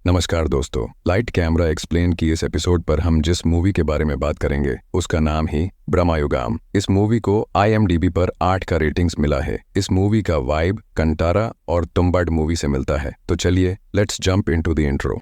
नमस्कार दोस्तों, light camera explain की इस एपिसोड पर हम जिस मूवी के बारे में बात करेंगे उसका नाम ही ब्रह्मयुगम। इस मूवी को IMDb पर 8 का रेटिंग्स मिला है। इस मूवी का वाइब कंटारा और तुम्बाड मूवी से मिलता है। तो चलिए let's jump into the intro.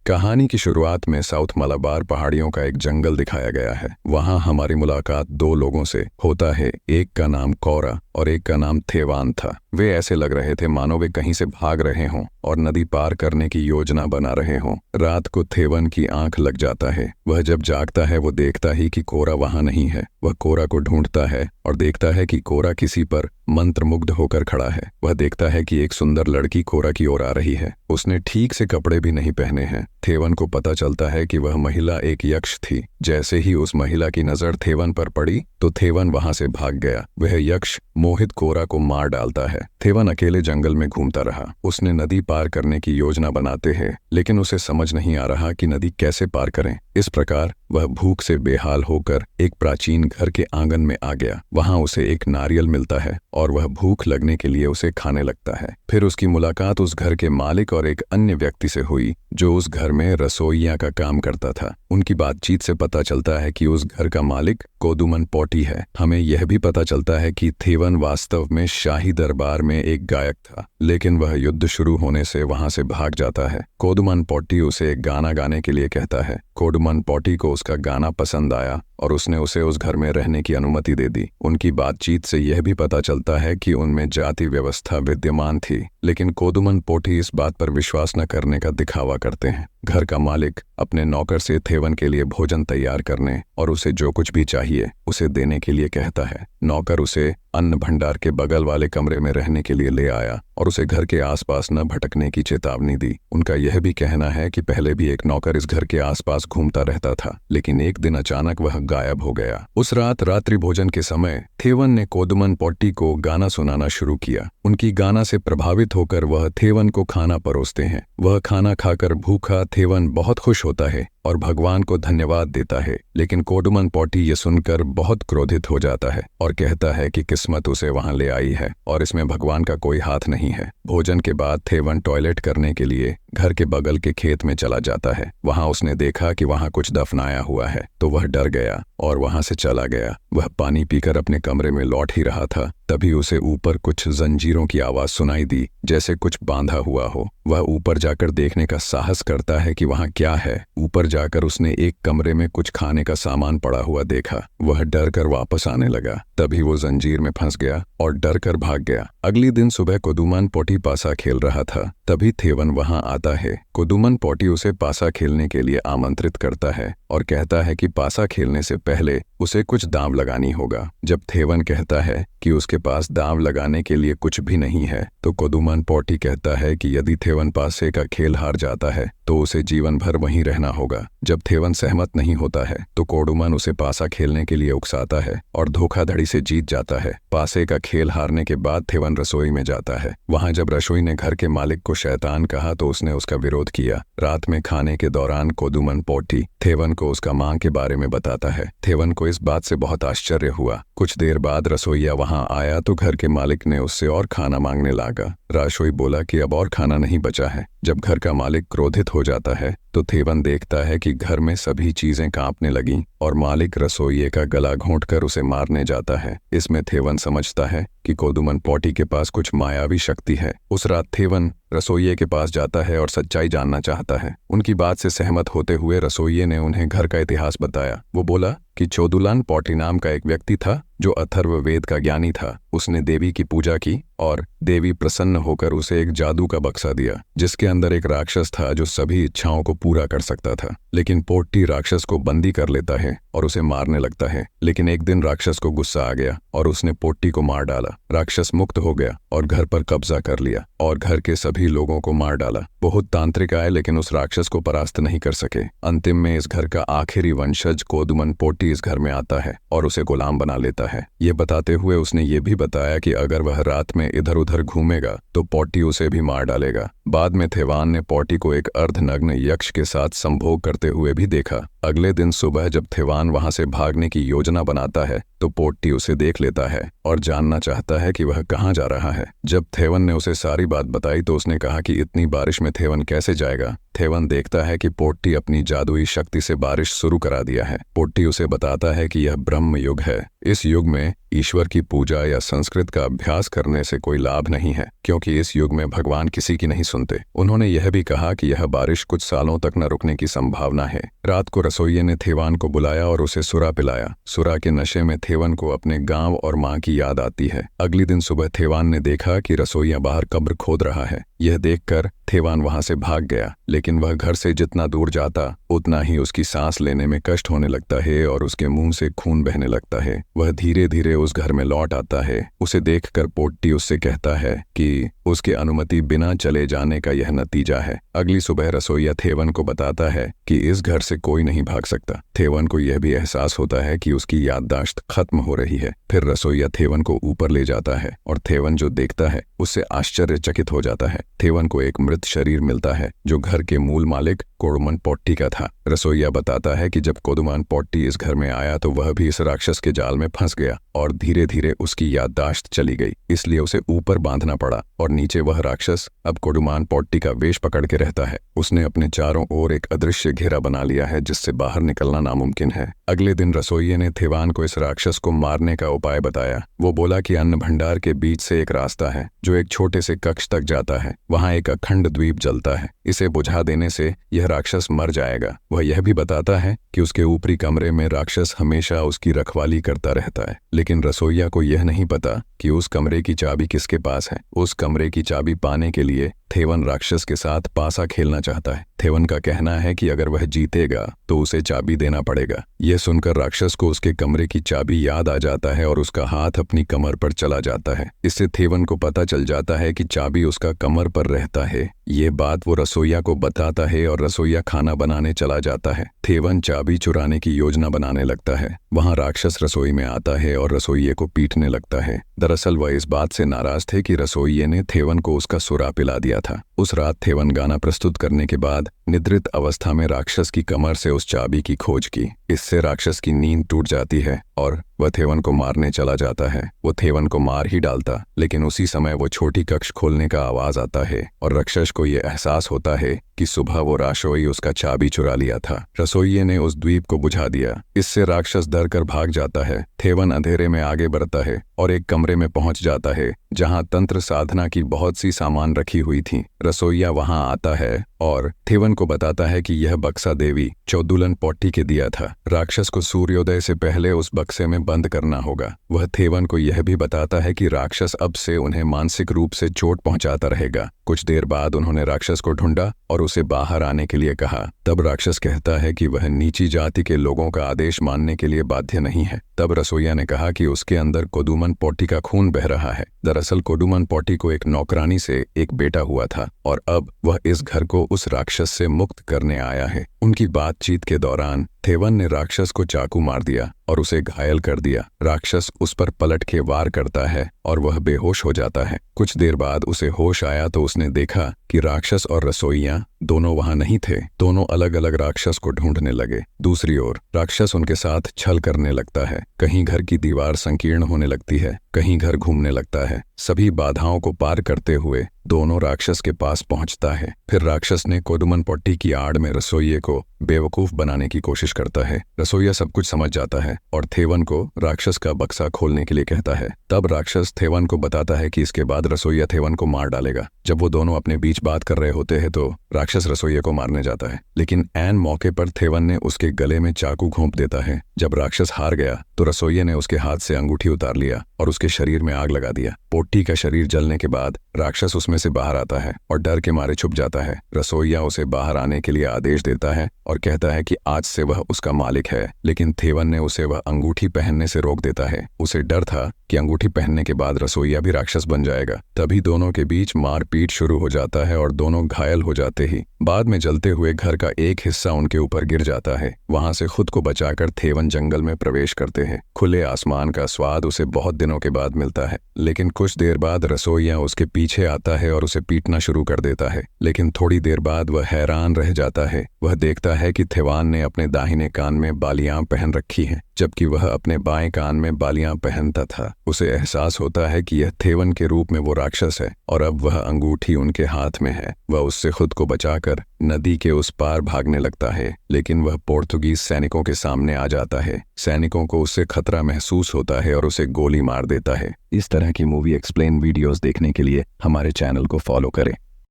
कहानी की शुरुआत में साउथ मलाबार पहाड़ियों का एक जंगल दिखाया गया है। वहां हमारी मुलाकात दो लोगों से होता है। एक का नाम कौरा और एक का नाम थेवान था। वे ऐसे लग रहे थे मानो वे कहीं से भाग रहे हों और नदी पार करने की योजना बना रहे हों। रात को थेवन की आंख लग जाता है। वह जब जागता है वो देखता ही कि कोरा वहां नहीं है। वह कोरा को ढूंढता है और देखता है कि कोरा किसी पर मंत्रमुग्ध होकर खड़ा है। वह देखता है कि एक सुंदर लड़की कोरा की ओर आ रही है। उसने ठीक से कपड़े भी नहीं पहने हैं। थेवन को पता चलता है कि वह महिला एक यक्ष थी। जैसे ही उस महिला की नजर थेवन पर पड़ी तो थेवन वहां से भाग गया। वह यक्ष मोहित कोरा को मार डालता है। थेवन अकेले जंगल में घूमता रहा। उसने नदी पार करने की योजना बनाते हैं, लेकिन उसे समझ नहीं आ रहा कि नदी कैसे पार करें। इस प्रकार वह भूख से बेहाल होकर एक प्राचीन घर के आंगन में आ गया। वहां उसे एक नारियल मिलता है और वह भूख लगने के लिए उसे खाने लगता है। फिर उसकी मुलाकात उस घर के मालिक और एक अन्य व्यक्ति से हुई जो उस घर में रसोइया का काम करता था। उनकी बातचीत से पता चलता है कि उस घर का मालिक कोदुमन पोटी है। हमें यह भी पता चलता है कि थेवन वास्तव में शाही दरबार में एक गायक था, लेकिन वह युद्ध शुरू होने से वहां से भाग जाता है। कोदुमन पोटी उसे एक गाना गाने के लिए कहता है। कोदुमन पोटी को उसका गाना पसंद आया और उसने उसे उस घर में रहने की अनुमति दे दी। उनकी बातचीत से यह भी पता चलता है कि उनमें जाति व्यवस्था विद्यमान थी, लेकिन कोदुमन पोटी इस बात पर विश्वास न करने का दिखावा करते हैं। घर का मालिक अपने नौकर से थेवन के लिए भोजन तैयार करने और उसे जो कुछ भी चाहिए उसे देने के लिए कहता है। नौकर उसे अन्न भंडार के बगल वाले कमरे में रहने के लिए ले आया और उसे घर के आसपास न भटकने की चेतावनी दी। उनका यह भी कहना है कि पहले भी एक नौकर इस घर के आसपास घूमता रहता था, लेकिन एक दिन अचानक वह गायब हो गया। उस रात रात्रि भोजन के समय थेवन ने कोदुमन पोटी को गाना सुनाना शुरू किया। उनकी गाना से प्रभावित होकर वह थेवन को खाना परोसते हैं। वह खाना खाकर भूखा थेवन बहुत खुश होता है और भगवान को धन्यवाद देता है, लेकिन कोदुमन पोटी ये सुनकर बहुत क्रोधित हो जाता है और कहता है कि किस्मत उसे वहां ले आई है और इसमें भगवान का कोई हाथ नहीं है। भोजन के बाद थेवन टॉयलेट करने के लिए घर के बगल के खेत में चला जाता है। वहां उसने देखा कि वहां कुछ दफनाया हुआ है तो वह डर गया और वहां से चला गया। वह पानी पीकर अपने कमरे में लौट ही रहा था, तभी उसे ऊपर कुछ जंजीरों की आवाज सुनाई दी, जैसे कुछ बांधा हुआ हो। वह ऊपर जाकर देखने का साहस करता है कि वहां क्या है। ऊपर जाकर उसने एक कमरे में कुछ खाने का सामान पड़ा हुआ देखा। वह डर कर वापस आने लगा, तभी वो जंजीर में फंस गया और डर कर भाग गया। अगली दिन सुबह कोदुमन पोटी पासा खेल रहा था, तभी थेवन वहां आता है। कोदुमन पोटी उसे पासा खेलने के लिए आमंत्रित करता है और कहता है कि पासा खेलने से पहले उसे कुछ दांव लगानी होगा। जब थेवन कहता है कि उसके पास दांव लगाने के लिए कुछ भी नहीं है, तो कोदुमन पोटी कहता है कि यदि थेवन पासे का खेल हार जाता है तो उसे जीवन भर वहीं रहना होगा। जब थेवन सहमत नहीं होता है तो कोदुमन उसे पासा खेलने के लिए उकसाता है और धोखाधड़ी से जीत जाता है। पासे का खेल हारने के बाद थेवन रसोई में जाता है। वहां जब रसोई ने घर के मालिक को शैतान कहा तो उसने उसका विरोध किया। रात में खाने के दौरान कोदुमन पोटी थेवन को उसका मांग के बारे में बताता है। थेवन को इस बात से बहुत आश्चर्य हुआ। कुछ देर बाद रसोईया वहां आया तो घर के मालिक ने उससे और खाना मांगने लगा। रसोई बोला कि अब और खाना नहीं बचा है। जब घर का मालिक क्रोधित हो जाता है तो थेवन देखता है कि घर में सभी चीजें कांपने लगीं और मालिक रसोइये का गला घोंटकर उसे मारने जाता है। इसमें थेवन समझता है कि कोदुमन पोटी के पास कुछ मायावी शक्ति है। उस रात थेवन रसोइये के पास जाता है और सच्चाई जानना चाहता है। उनकी बात से सहमत होते हुए रसोइये ने उन्हें घर का इतिहास बताया। वो बोला कि चोदुलान पोटी नाम का एक व्यक्ति था जो अथर्ववेद का ज्ञानी था। उसने देवी की पूजा की और देवी प्रसन्न होकर उसे एक जादू का बक्सा दिया जिसके अंदर एक राक्षस था जो सभी इच्छाओं को पूरा कर सकता था। लेकिन पोटी राक्षस को बंदी कर लेता है और उसे मारने लगता है। लेकिन एक दिन राक्षस को गुस्सा आ गया और उसने पोटी को मार डाला। राक्षस मुक्त हो गया और घर पर कब्जा कर लिया और घर के सभी लोगों को मार डाला। बहुत तांत्रिक आए लेकिन उस राक्षस को परास्त नहीं कर सके। अंतिम में इस घर का आखिरी वंशज कोदुमन पोटी इस घर में आता है और उसे गुलाम बना लेता है। ये बताते हुए उसने ये भी बताया कि अगर वह रात में इधर उधर घूमेगा तो पोटी उसे भी मार डालेगा। बाद में थेवान ने पोटी को एक अर्धनग्न यक्ष के साथ संभोग करते हुए भी देखा। अगले दिन सुबह जब थेवान वहां से भागने की योजना बनाता है तो पोट्टी उसे देख लेता है और जानना चाहता है कि वह कहाँ जा रहा है। जब थेवन ने उसे सारी बात बताई तो उसने कहा कि इतनी बारिश में थेवन कैसे जाएगा। थेवन देखता है कि पोट्टी अपनी जादुई शक्ति से बारिश शुरू करा दिया है। पोट्टी उसे बताता है कि यह ब्रह्म युग है। इस युग में ईश्वर की पूजा या संस्कृत का अभ्यास करने से कोई लाभ नहीं है, क्योंकि इस युग में भगवान किसी की नहीं सुनते। उन्होंने यह भी कहा कि यह बारिश कुछ सालों तक न रुकने की संभावना है। रात को रसोइये ने थेवान को बुलाया और उसे सुरा पिलाया। सुरा के नशे में थेवन को अपने गांव और माँ की याद आती है। अगली दिन सुबह थेवान ने देखा कि रसोइया बाहर कब्र खोद रहा है। यह देखकर थेवान वहां से भाग गया, लेकिन वह घर से जितना दूर जाता उतना ही उसकी सांस लेने में कष्ट होने लगता है और उसके मुंह से खून बहने लगता है। वह धीरे धीरे उस घर में लौट आता है। उसे देखकर पोट्टी उससे कहता है कि उसके अनुमति बिना चले जाने का यह नतीजा है। अगली सुबह रसोइया थेवन को बताता है कि इस घर से कोई नहीं भाग सकता। थेवन को यह भी एहसास होता है कि उसकी याददाश्त खत्म हो रही है। फिर रसोइया थेवन को ऊपर ले जाता है और थेवन जो देखता है उससे आश्चर्यचकित हो जाता है। थेवन को एक मृत शरीर मिलता है जो घर के मूल मालिक कोडुमन पोट्टी का था। रसोइया बताता है कि जब कोडुमन पोट्टी इस घर में आया तो वह भी इस राक्षस के जाल में फंस गया और धीरे धीरे उसकी याददाश्त चली गई, इसलिए उसे ऊपर बांधना पड़ा और नीचे वह राक्षस अब कोडुमन पोट्टी का वेश पकड़ के रहता है। उसने अपने चारों ओर एक अदृश्य घेरा बना लिया है जिससे बाहर निकलना नामुमकिन है। अगले दिन रसोइये ने थेवान को इस राक्षस को मारने का उपाय बताया। वो बोला कि अन्न भंडार के बीच से एक रास्ता है जो एक छोटे से कक्ष तक जाता है। वहां एक अखंड द्वीप जलता है। इसे बुझा देने से यह राक्षस मर जाएगा। वह यह भी बताता है कि उसके ऊपरी कमरे में राक्षस हमेशा उसकी रखवाली करता रहता है, लेकिन रसोइया को यह नहीं पता कि उस कमरे की चाबी किसके पास है। उस कमरे की चाबी पाने के लिए थेवन राक्षस के साथ पासा खेलना चाहता है। थेवन का कहना है कि अगर वह जीतेगा तो उसे चाबी देना पड़ेगा। यह सुनकर राक्षस को उसके कमरे की चाबी याद आ जाता है और उसका हाथ अपनी कमर पर चला जाता है। इससे थेवन को पता चल जाता है कि चाबी उसका कमर पर रहता है। ये बात वो रसोइया को बताता है और रसोइया खाना बनाने चला जाता है। थेवन चाबी चुराने की योजना बनाने लगता है। वहां राक्षस रसोई में आता है और रसोइये को पीटने लगता है। दरअसल वह इस बात से नाराज थे कि रसोइये ने थेवन को उसका सुरा पिला दिया था। उस रात थेवन गाना प्रस्तुत करने के बाद निद्रित अवस्था में राक्षस की कमर से उस चाबी की खोज की। इससे राक्षस की नींद टूट जाती है और वह थेवन को मारने चला जाता है। वो थेवन को मार ही डालता, लेकिन उसी समय वो छोटी कक्ष खोलने का आवाज आता है और राक्षस को ये एहसास होता है कि सुबह वो रसोई उसका चाबी चुरा लिया था। रसोइये ने उस द्वीप को बुझा दिया। इससे राक्षस डर कर भाग जाता है। थेवन अंधेरे में आगे बढ़ता है और एक कमरे में पहुंच जाता है जहां तंत्र साधना की बहुत सी सामान रखी हुई थी। रसोइया वहां आता है और थेवन को बताता है कि यह बक्सा देवी चौदुलन पोट्टी के दिया था। राक्षस को सूर्योदय से पहले उस बक्से में बंद करना होगा। वह थेवन को यह भी बताता है कि राक्षस अब से उन्हें मानसिक रूप से चोट पहुंचाता रहेगा। कुछ देर बाद उन्होंने राक्षस को ढूंढा और उसे बाहर आने के लिए कहा। तब राक्षस कहता है कि वह नीची जाति के लोगों का आदेश मानने के लिए बाध्य नहीं है। तब रसोइया ने कहा कि उसके अंदर कोडुमन पोट्टी का खून बह रहा है। दरअसल कोडुमन पोट्टी को एक नौकरानी से एक बेटा हुआ था और अब वह इस घर को उस राक्षस से मुक्त करने आया है। उनकी बातचीत के दौरान थेवन ने राक्षस को चाकू मार दिया और उसे घायल कर दिया। राक्षस उस पर पलट के वार करता है और वह बेहोश हो जाता है। कुछ देर बाद उसे होश आया तो उसने देखा कि राक्षस और रसोइया दोनों वहां नहीं थे। दोनों अलग अलग राक्षस को ढूंढने लगे। दूसरी ओर राक्षस उनके साथ छल करने लगता है। कहीं घर की दीवार संकीर्ण होने लगती है, कहीं घर घूमने लगता है। सभी बाधाओं को पार करते हुए दोनों राक्षस के पास पहुंचता है। फिर राक्षस ने कोडुमन पोट्टी की आड़ में रसोइये को बेवकूफ बनाने की कोशिश करता है। रसोइया सब कुछ समझ जाता है और थेवन को राक्षस का बक्सा खोलने के लिए कहता है। तब राक्षस थेवन को बताता है कि इसके बाद रसोइया थेवन को मार डालेगा। जब वो दोनों अपने बीच बात कर रहे होते हैं तो राक्षस रसोइये को मारने जाता है, लेकिन ऐन मौके पर थेवन ने उसके गले में चाकू घोंप देता है। जब राक्षस हार गया तो रसोइये ने उसके हाथ से अंगूठी उतार लिया और उसके शरीर में आग लगा दिया। पोट्टी का शरीर जलने के बाद राक्षस उसमें से बाहर आता है और डर के मारे छुप जाता है। रसोइया उसे बाहर आने के लिए आदेश देता है और कहता है कि आज से वह उसका मालिक है, लेकिन थेवन ने उसे वह अंगूठी पहनने से रोक देता है। उसे डर था कि अंगूठी पहनने के बाद रसोइया भी राक्षस बन जाएगा। तभी दोनों के बीच मारपीट शुरू हो जाता है और दोनों घायल हो जाते ही बाद में जलते हुए घर का एक हिस्सा उनके ऊपर गिर जाता है। वहां से खुद को बचाकर थेवन जंगल में प्रवेश करते हैं। खुले आसमान का स्वाद उसे बहुत दिनों के बाद मिलता है, लेकिन कुछ देर बाद रसोइया उसके पीछे आता है और उसे पीटना शुरू कर देता है। लेकिन थोड़ी देर बाद वह हैरान रह जाता है। वह देखता है कि थेवान ने अपने दाहिने कान में बालियां पहन रखी हैं, जबकि वह अपने बाएं कान में बालियां पहनता था। उसे एहसास होता है कि यह थेवन के रूप में वो राक्षस है और अब वह अंगूठी उनके हाथ में है। वह उससे खुद को बचाकर नदी के उस पार भागने लगता है, लेकिन वह पोर्तुगीज सैनिकों के सामने आ जाता है। सैनिकों को उससे खतरा महसूस होता है और उसे गोली मार देता है। इस तरह की मूवी एक्सप्लेन वीडियोस देखने के लिए हमारे चैनल को फॉलो करें।